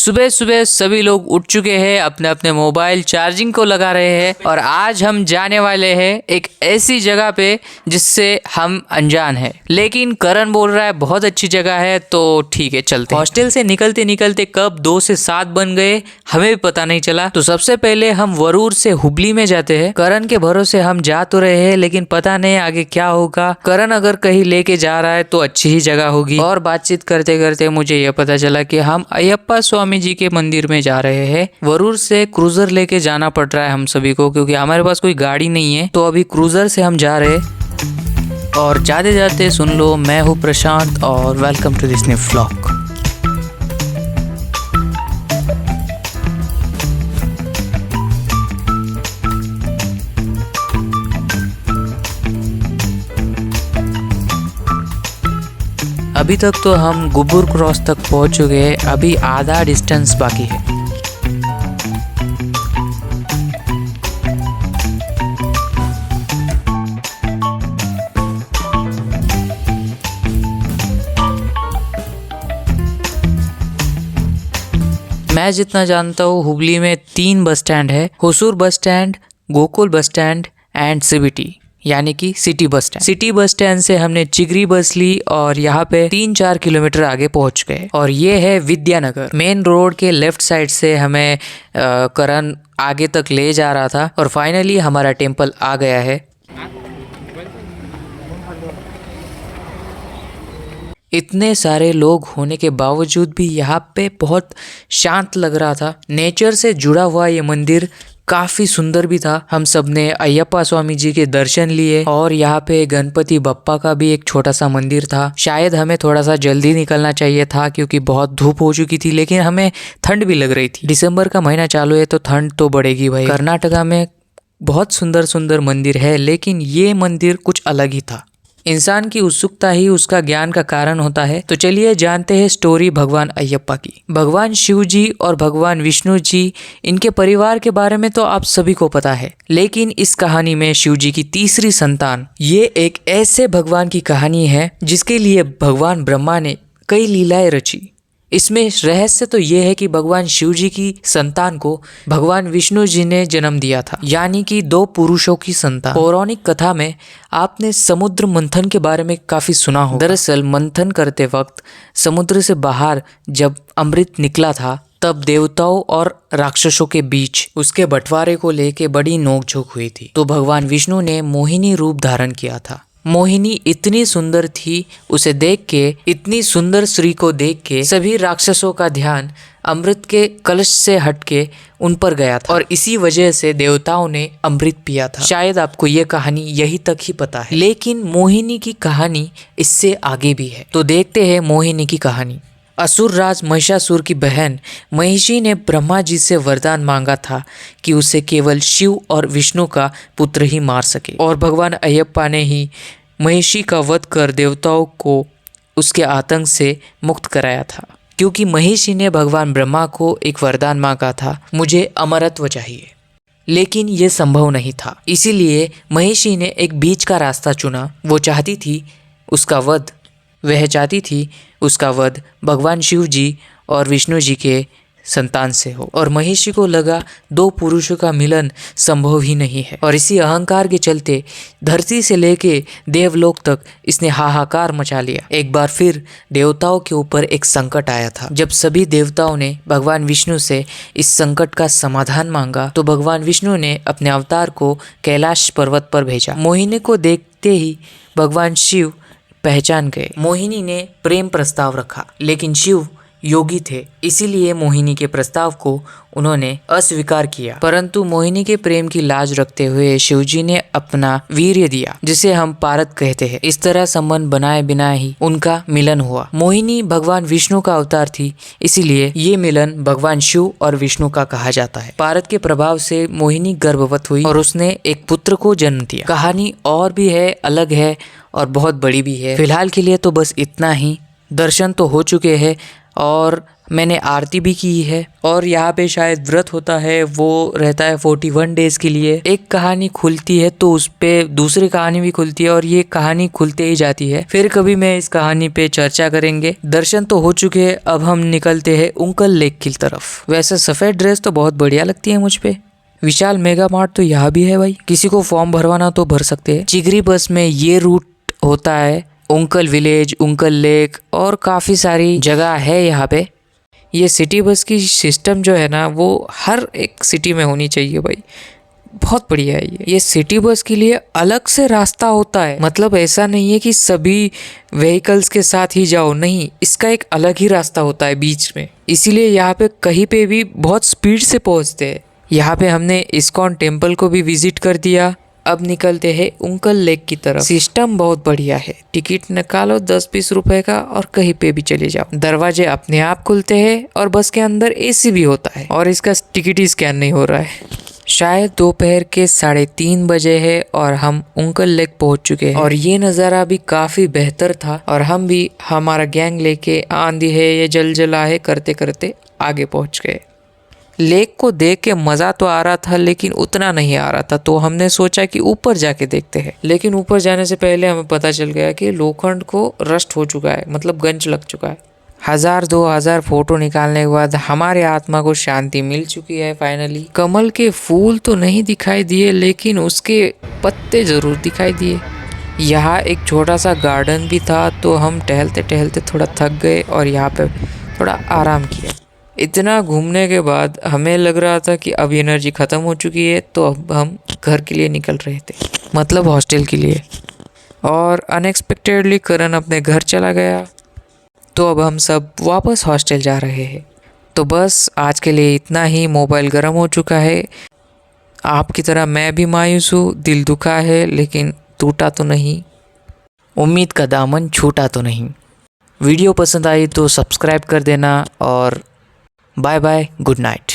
सुबह सुबह सभी लोग उठ चुके हैं, अपने अपने मोबाइल चार्जिंग को लगा रहे हैं और आज हम जाने वाले हैं एक ऐसी जगह पे जिससे हम अनजान हैं। लेकिन करण बोल रहा है बहुत अच्छी जगह है, तो ठीक है चलते हैं। हॉस्टल से निकलते निकलते कब 2 से 7 बन गए हमें भी पता नहीं चला। तो सबसे पहले हम वरूर से हुबली में जाते हैं। करण के भरोसे हम जा तो रहे हैं लेकिन पता नहीं आगे क्या होगा। करण अगर कहीं लेके जा रहा है तो अच्छी ही जगह होगी। और बातचीत करते करते मुझे यह पता चला कि हम अयप्पा स्वामी जी के मंदिर में जा रहे हैं। वरूर से क्रूजर लेके जाना पड़ रहा है हम सभी को, क्योंकि हमारे पास कोई गाड़ी नहीं है। तो अभी क्रूजर से हम जा रहे हैं और जाते जाते सुन लो, मैं हूँ प्रशांत और welcome to this new vlog. अभी तक तो हम गुब्बुर क्रॉस तक पहुंच चुके हैं, अभी आधा डिस्टेंस बाकी है। मैं जितना जानता हूँ हुबली में 3 बस स्टैंड है, Hosur bus stand, Gokul bus stand and CBT यानी कि city bus stand. City bus stand से हमने चिगरी बस ली और यहाँ पे 3-4 किलोमीटर आगे पहुँच गए और ये है विद्यानगर। मेन रोड के लेफ्ट साइड से हमें करण आगे तक ले जा रहा था और फाइनली हमारा टेम्पल आ गया है। इतने सारे लोग होने के बावजूद भी यहाँ पे बहुत शांत लग रहा था। नेचर से जुड़ा हुआ ये मंदिर काफी सुंदर भी था। हम सब ने अयप्पा स्वामी जी के दर्शन लिए और यहाँ पे गणपति बप्पा का भी एक छोटा सा मंदिर था। शायद हमें थोड़ा सा जल्दी निकलना चाहिए था क्योंकि बहुत धूप हो चुकी थी, लेकिन हमें ठंड भी लग रही थी। दिसंबर का महीना चालू है तो ठंड तो बढ़ेगी भाई। कर्नाटका में बहुत सुंदर सुंदर मंदिर है, लेकिन ये मंदिर कुछ अलग ही था। इंसान की उत्सुकता ही उसका ज्ञान का कारण होता है। तो चलिए जानते हैं स्टोरी भगवान अयप्पा की। भगवान शिव जी और भगवान विष्णु जी, इनके परिवार के बारे में तो आप सभी को पता है, लेकिन इस कहानी में शिव जी की तीसरी संतान, ये एक ऐसे भगवान की कहानी है जिसके लिए भगवान ब्रह्मा ने कई लीलाएं रची। इसमें रहस्य तो ये है कि भगवान शिव जी की संतान को भगवान विष्णु जी ने जन्म दिया था, यानी कि 2 पुरुषों की संतान। पौराणिक कथा में आपने समुद्र मंथन के बारे में काफी सुना हो। दरअसल मंथन करते वक्त समुद्र से बाहर जब अमृत निकला था, तब देवताओं और राक्षसों के बीच उसके बंटवारे को लेके बड़ी नोकझोंक हुई थी। तो भगवान विष्णु ने मोहिनी रूप धारण किया था। मोहिनी इतनी सुंदर थी, उसे देख के, इतनी सुंदर स्त्री को देख के सभी राक्षसों का ध्यान अमृत के कलश से हटके उन पर गया था और इसी वजह से देवताओं ने अमृत पिया था। शायद आपको ये कहानी यही तक ही पता है, लेकिन मोहिनी की कहानी इससे आगे भी है। तो देखते हैं मोहिनी की कहानी। असुर राज महिषासुर की बहन महिषी ने ब्रह्मा जी से वरदान मांगा था कि उसे केवल शिव और विष्णु का पुत्र ही मार सके, और भगवान अयप्पा ने ही महिषी का वध कर देवताओं को उसके आतंक से मुक्त कराया था। क्योंकि महिषी ने भगवान ब्रह्मा को एक वरदान मांगा था, मुझे अमरत्व चाहिए, लेकिन ये संभव नहीं था। इसीलिए महिषी ने एक बीच का रास्ता चुना। वह चाहती थी उसका वध भगवान शिव जी और विष्णु जी के संतान से हो, और महिषी को लगा 2 पुरुषों का मिलन संभव ही नहीं है। और इसी अहंकार के चलते धरती से लेके देवलोक तक इसने हाहाकार मचा लिया। एक बार फिर देवताओं के ऊपर एक संकट आया था। जब सभी देवताओं ने भगवान विष्णु से इस संकट का समाधान मांगा, तो भगवान विष्णु ने अपने अवतार को कैलाश पर्वत पर भेजा। मोहिनी को देखते ही भगवान शिव पहचान गए। मोहिनी ने प्रेम प्रस्ताव रखा, लेकिन शिव योगी थे, इसीलिए मोहिनी के प्रस्ताव को उन्होंने अस्वीकार किया। परंतु मोहिनी के प्रेम की लाज रखते हुए शिवजी ने अपना वीर्य दिया, जिसे हम पारद कहते हैं। इस तरह संबंध बनाए बिना ही उनका मिलन हुआ। मोहिनी भगवान विष्णु का अवतार थी, इसीलिए ये मिलन भगवान शिव और विष्णु का कहा जाता है। पारद के प्रभाव से मोहिनी गर्भवत हुई और उसने एक पुत्र को जन्म दिया। कहानी और भी है, अलग है और बहुत बड़ी भी है। फिलहाल के लिए तो बस इतना ही। दर्शन तो हो चुके हैं, और मैंने आरती भी की है। और यहाँ पे शायद व्रत होता है, वो रहता है 41 डेज के लिए। एक कहानी खुलती है तो उस पे दूसरी कहानी भी खुलती है और ये कहानी खुलते ही जाती है। फिर कभी मैं इस कहानी पे चर्चा करेंगे। दर्शन तो हो चुके हैं, अब हम निकलते हैं उंकल लेक की तरफ। वैसे सफेद ड्रेस तो बहुत बढ़िया लगती है मुझ पे। विशाल मेगा मार्ट तो यहाँ भी है भाई, किसी को फॉर्म भरवाना तो भर सकते हैं। चिगरी बस में ये रूट होता है उंकल विलेज, उंकल लेक और काफ़ी सारी जगह है यहाँ पे। ये सिटी बस की सिस्टम जो है ना, वो हर एक सिटी में होनी चाहिए भाई, बहुत बढ़िया है ये सिटी बस के लिए अलग से रास्ता होता है। मतलब ऐसा नहीं है कि सभी व्हीकल्स के साथ ही जाओ, नहीं, इसका एक अलग ही रास्ता होता है बीच में। इसीलिए यहाँ पे कहीं पे भी बहुत स्पीड से पहुँचते हैं। यहाँ पे हमने इस्कॉन टेम्पल को भी विजिट कर दिया। अब निकलते हैं उंकल लेक की तरफ। सिस्टम बहुत बढ़िया है, टिकट निकालो 10-20 रुपए का और कहीं पे भी चले जाओ। दरवाजे अपने आप खुलते हैं और बस के अंदर एसी भी होता है और इसका टिकट ही स्कैन नहीं हो रहा है। शायद दोपहर के 3:30 बजे है और हम उंकल लेक पहुंच चुके हैं। और ये नज़ारा भी काफ़ी बेहतर था और हम भी हमारा गैंग लेके आंधी है ये जलजला है करते करते आगे पहुंच गए। लेक को देख के मज़ा तो आ रहा था लेकिन उतना नहीं आ रहा था, तो हमने सोचा कि ऊपर जाके देखते हैं। लेकिन ऊपर जाने से पहले हमें पता चल गया कि लोखंड को रस्ट हो चुका है, मतलब गंज लग चुका है। 1000-2000 फोटो निकालने के बाद हमारे आत्मा को शांति मिल चुकी है फाइनली। कमल के फूल तो नहीं दिखाई दिए लेकिन उसके पत्ते ज़रूर दिखाई दिए। यहाँ एक छोटा सा गार्डन भी था, तो हम टहलते टहलते थोड़ा थक गए और यहाँ पे थोड़ा आराम किया। इतना घूमने के बाद हमें लग रहा था कि अब एनर्जी ख़त्म हो चुकी है, तो अब हम घर के लिए निकल रहे थे, मतलब हॉस्टल के लिए। और अनएक्सपेक्टेडली करण अपने घर चला गया, तो अब हम सब वापस हॉस्टल जा रहे हैं। तो बस आज के लिए इतना ही। मोबाइल गर्म हो चुका है, आपकी तरह मैं भी मायूस हूँ, दिल दुखा है लेकिन टूटा तो नहीं, उम्मीद का दामन छूटा तो नहीं। वीडियो पसंद आई तो सब्सक्राइब कर देना और बाय बाय, गुड नाइट।